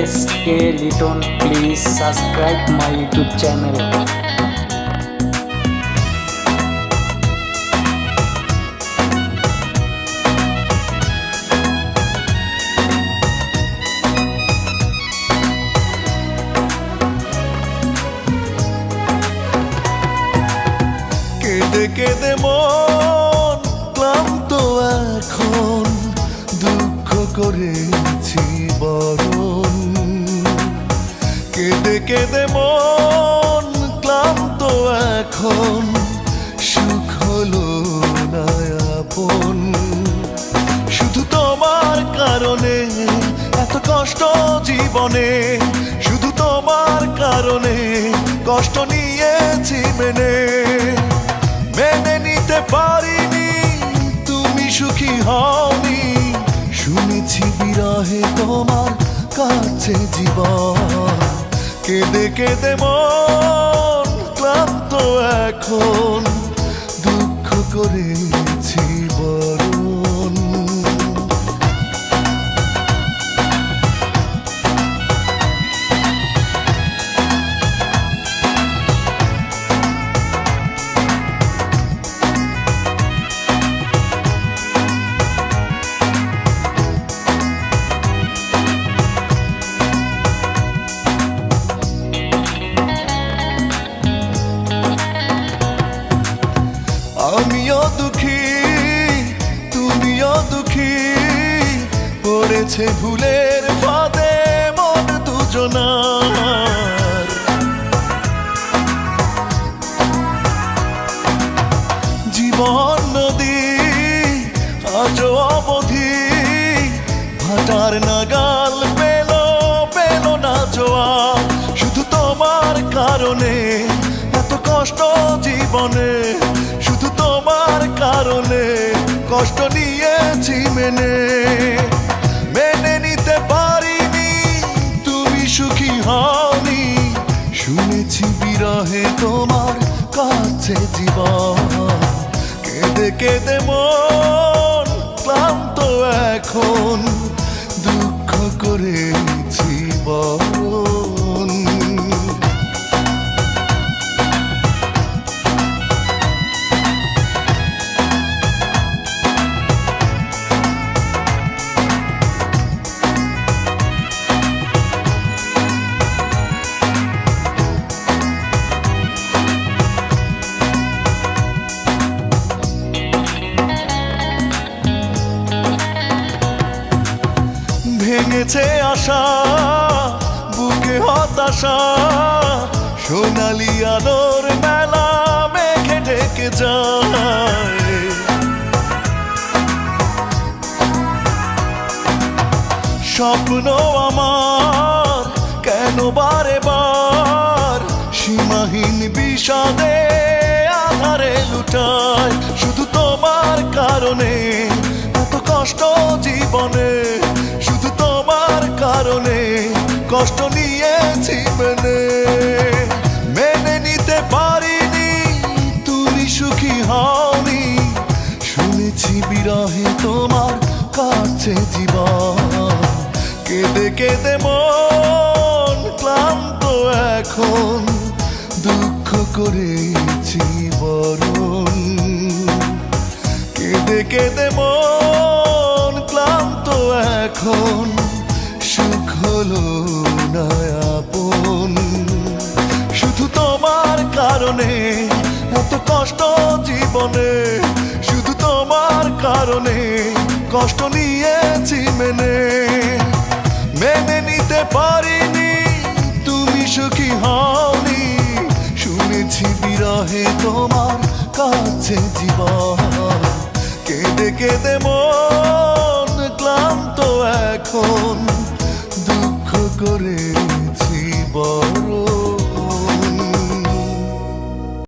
SK Liton. Please subscribe my YouTube channel. কেঁদে কেঁদে মন ক্লান্ত এখন, দুঃখ করেছি বরণ। কেঁদে কেঁদে মন ক্লান্ত এখন, সুখ হলো না আপন। শুধু তোমার কারণে এত কষ্ট জীবনে, শুধু তোমার কারণে কষ্ট নিয়েছি মেনে নিতে পারিনি তুমি সুখী হওনি। শুনেছি বিরহে তোমার কাছে জীবন, কেঁদে কেঁদে মন ক্লান্ত এখন, দুঃখ করেছি বরণ। আমিও দুঃখী তুমিও দুঃখী, পড়েছে ভুলের ফাঁদে মন দুজনার। জীবন নদী আজও অবধি, ভাটার নাগাল পেল না জোয়ার। শুধু তোমার কারণে এত কষ্ট জীবনে, শুধু তোমার কারণে কষ্ট নিয়েছি মেনে নিতে পারিনি তুমি সুখী হওনি। শুনেছি বিরহে তোমার কাছে জীবন, কেঁদে কেঁদে মন ক্লান্ত এখন, দুঃখ করেছি বরণ। ভেঙেছে আশা বুকে হতাশা, সোনালি আলোর মেলা মেঘে ঢেকে যায়। স্বপ্ন আমার কেন বারে বার সীমাহীন বিষাদে আধারে লুটায়। শুধু তোমার কারণে এত কষ্ট জীবনে, শুধু তোমার কারণে কষ্ট নিয়েছি মেনে নিতে পারিনি তুমি সুখী হওনি। শুনেছি বিরহে তোমার কাছে জীবন, কেঁদে কেঁদে মন ক্লান্ত এখন, দুঃখ করেছি বরণ। কেঁদে কেঁদে মন ক্লান্ত এখন, সুখ হলো না আপন। শুধু তোমার কারণে এত কষ্ট জীবনে, শুধু তোমার কারণে কষ্ট নিয়েছি মেনে নিতে পারিনি তুমি সুখী হওনি। শুনেছি বিরহে তোমার কাছে জীবন, কেঁদে কেঁদে মন ক্লান্ত এখন, দুঃখ করে